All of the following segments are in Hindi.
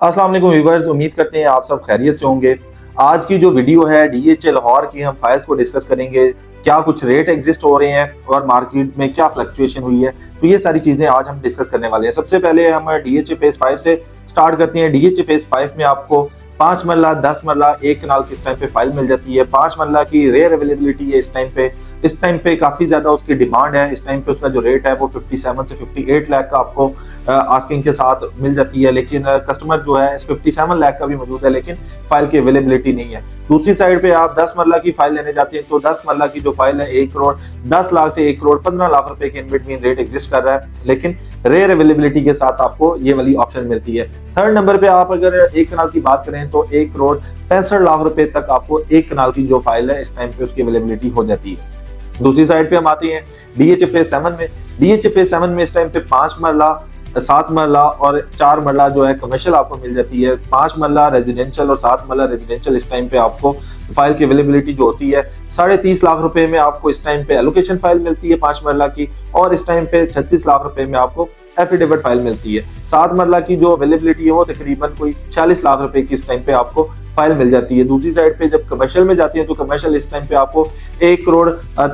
अस्सलाम वालेकुम व्यूअर्स, उम्मीद करते हैं आप सब खैरियत से होंगे। आज की जो वीडियो है डीएचए लाहौर की, हम फाइल्स को डिस्कस करेंगे, क्या कुछ रेट एग्जिस्ट हो रहे हैं और मार्केट में क्या फ्लक्चुएशन हुई है। तो ये सारी चीजें आज हम डिस्कस करने वाले हैं। सबसे पहले हम डीएचए फेज 5 से स्टार्ट करते हैं। डीएचए फेज 5 में आपको 5 मरला, 10 मरला, 1 कनाल की इस टाइम पे फाइल मिल जाती है। 5 मरला की रेयर अवेलेबिलिटी है इस टाइम पे काफी ज्यादा उसकी डिमांड है। इस टाइम पे उसका जो रेट है वो 57 से 58 लाख का आपको आस्किंग के साथ मिल जाती है, लेकिन कस्टमर जो है 57 लाख का भी मौजूद है, लेकिन फाइल की अवेलेबिलिटी नहीं है। दूसरी साइड पे आप 10 मरला की फाइल लेने जाते हैं तो 10 मरला की जो फाइल है 1 करोड़ 10 लाख से 1 करोड़ 15 लाख रुपए के इन बिटवीन रेट एग्जिस्ट कर रहा है, लेकिन रेयर अवेलेबिलिटी के साथ आपको ये वाली ऑप्शन मिलती है। थर्ड नंबर पे आप अगर 1 कनाल की बात करें तो 1 करोड़ 65 लाख रुपए तक आपको 1 कनाल की जो फाइल है इस टाइम पे उसकी अवेलेबिलिटी हो जाती है। दूसरी साइड पे हम आते हैं डीएचए फेज 7 में। डीएचए फेज 7 में इस टाइम पे 5 मरला, 7 मरला और 4 मरला जो है कमर्शियल आपको मिल जाती है। 5 मरला रेजिडेंशियल और 7 मरला रेजिडेंशियल इस टाइम पे आपको फाइल की अवेलेबिलिटी जो होती है 30.5 लाख रुपए में आपको इस टाइम पे एलोकेशन फाइल मिलती है 5 मरला की, और इस टाइम पे 36 लाख रुपए में आपको एफिडेविट फाइल मिलती है। 7 मरला की जो अवेलेबिलिटी है वो तकरीबन कोई 40 लाख रुपए की इस टाइम पे आपको फाइल मिल जाती है। दूसरी साइड पे जब कमर्शियल में जाती है तो कमर्शियल इस टाइम पे आपको 1 करोड़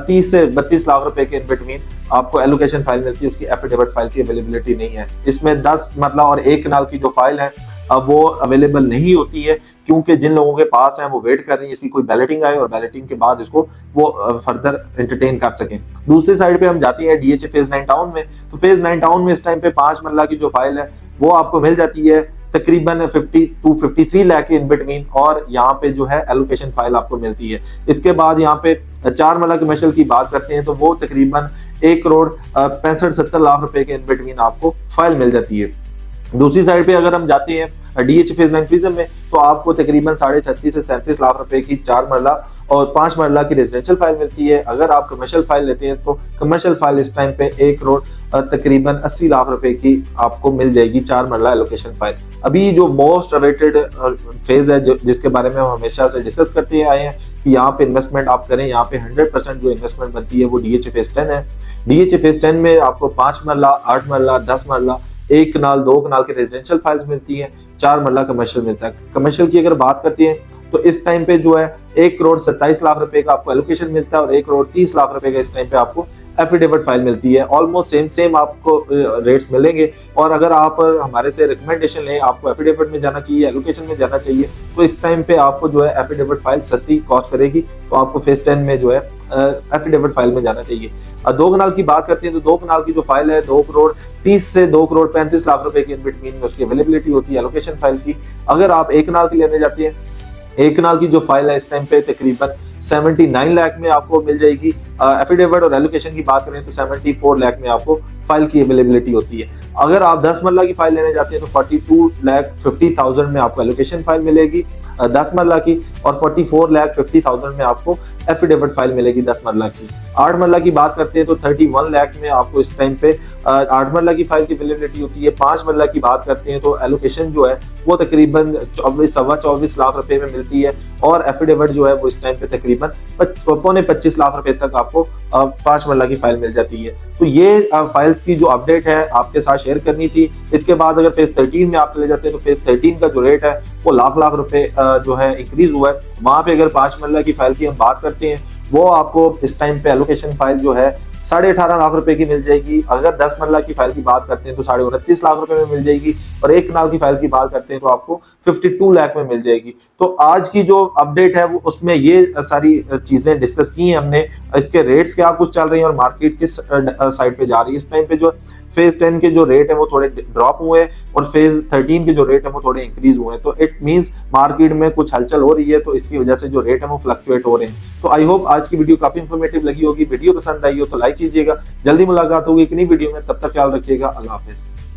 30 से 32 लाख रुपए के इन बिटवीन आपको एलोकेशन फाइल मिलती है, उसकी एफिडेविट फाइल की अवेलेबिलिटी नहीं है। इसमें 10 मरला और 1 कनाल की जो फाइल है अब वो अवेलेबल नहीं होती है, क्योंकि जिन लोगों के पास है वो वेट कर रही है इसकी कोई बैलेटिंग आए और बैलेटिंग के बाद इसको वो फर्दर एंटरटेन कर सकें। दूसरी साइड पे हम जाते हैं डीएचए फेज 9 टाउन में। तो फेज 9 टाउन में इस टाइम पे 5 मरला की जो फाइल है वो आपको मिल जाती है तकरीबन 50 to 53 लाख के इन बिटवीन, और यहाँ पे जो है एलोकेशन फाइल आपको मिलती है। इसके बाद यहाँ पे 4 मरला कमर्शियल की बात करते हैं तो वो तकरीबन 1 करोड़ 65-70 लाख रुपए के इन बिटवीन आपको फाइल मिल जाती है। दूसरी साइड पे अगर हम जाते हैं डीएचए फेज 9 प्रिज्म में तो आपको तकरीबन 36.5 से 37 लाख रुपए की 4 मरला और 5 मरला की रेजिडेंशियल फाइल मिलती है। अगर आप कमर्शियल फाइल लेते हैं तो कमर्शियल फाइल इस टाइम पे 1 करोड़ तकरीबन 80 लाख रुपए की आपको मिल जाएगी 4 मरला एलोकेशन फाइल। अभी जो मोस्ट अवेटेड फेज है जिसके बारे में हम हमेशा से डिस्कस करते आए हैं कि यहाँ पे इन्वेस्टमेंट आप करें, यहाँ पे 100% जो इन्वेस्टमेंट बनती है वो डीएचए फेज 10 है। डीएचए फेज 10 में आपको 5 मरला, 8 मरला, 10 मरला, 1 कनाल, 2 कनाल की रेजिडेंशियल फाइल्स मिलती हैं, 4 मरला कमर्शियल मिलता है। कमर्शियल की अगर बात करते हैं तो इस टाइम पे जो है 1 करोड़ 27 लाख रुपए का आपको एलोकेशन मिलता है और 1 करोड़ 30 लाख रुपए का इस टाइम पे आपको एफिडेविट फाइल मिलती है। ऑलमोस्ट सेम आपको रेट्स मिलेंगे, और अगर आप हमारे से रिकमेंडेशन लें आपको एफिडेविट में जाना चाहिए, एलोकेशन में जाना चाहिए, तो इस टाइम पे आपको जो है एफिडेविट फाइल सस्ती कॉस्ट करेगी, तो आपको फेज 10 में जो है एफिडेविट फाइल में जाना चाहिए। 2 कनाल की बात करते हैं तो 2 कनाल की जो फाइल है 2 करोड़ 30 से 2 करोड़ 35 लाख रुपए के इन बिटवीन में उसकी अवेलेबिलिटी होती है एलोकेशन फाइल की। अगर आप 1 कनाल की लेने जाते हैं, 1 कनाल की जो फाइल है इस टाइम पे तकरीबन 79 लाख में आपको मिल जाएगी। एफिडेविट और एलोकेशन की बात करें तो 74 लाख में आपको फाइल की अवेलेबिलिटी होती है। अगर आप 10 मरला की फाइल लेने जाते हैं तो 42,50,000 में आपको एलोकेशन फाइल मिलेगी 10 मरला की, और 44,50,000 में आपको एफिडेविट फाइल मिलेगी 10 मरला की। 8 मरला की बात करते हैं तो 31 लाख में आपको इस टाइम पे 8 मरला की फाइल की अवेलेबिलिटी होती है। 5 मरला की बात करते हैं तो एलोकेशन जो है वो तकरीबन 24 लाख रुपए में मिलती है, और एफिडेविट जो है वो इस टाइम पे तकरीबन 25 लाख रुपए तक आपको 5 मरला की फाइल मिल जाती है। तो ये फाइल्स की जो अपडेट है आपके साथ शेयर करनी थी। इसके बाद अगर फेज 13 में आप चले जाते हैं तो फेज 13 का जो रेट है वो लाख रुपए जो है इंक्रीज हुआ है। वहां पे अगर 5 मरला की फाइल की हम बात करते हैं वो आपको इस टाइम पे एलोकेशन फाइल जो है 18.5 लाख रुपए की मिल जाएगी। अगर 10 मरला की फाइल की बात करते हैं तो 29.5 लाख रुपए में मिल जाएगी, और 1 कनाल की फाइल की बात करते हैं तो आपको 52 लाख में मिल जाएगी। तो आज की जो अपडेट है वो उसमें ये सारी चीजें डिस्कस की हैं हमने, इसके रेट्स क्या कुछ चल रही हैं और मार्केट किस साइड पे जा रही है। इस टाइम पे जो फेज 10 के जो रेट है वो थोड़े ड्रॉप हुए हैं और फेज 13 के जो रेट है वो थोड़े इंक्रीज हुए हैं। तो इट मींस मार्केट में कुछ हलचल हो रही है, तो इसकी वजह से जो रेट है वो फ्लक्चुएट हो रहे हैं। तो आई होप आज की वीडियो काफी इंफॉर्मेटिव लगी होगी। वीडियो पसंद आई हो तो लाइक कीजिएगा। जल्दी मुलाकात होगी एक नई वीडियो में, तब तक ख्याल रखिएगा। अल्लाह हाफिज।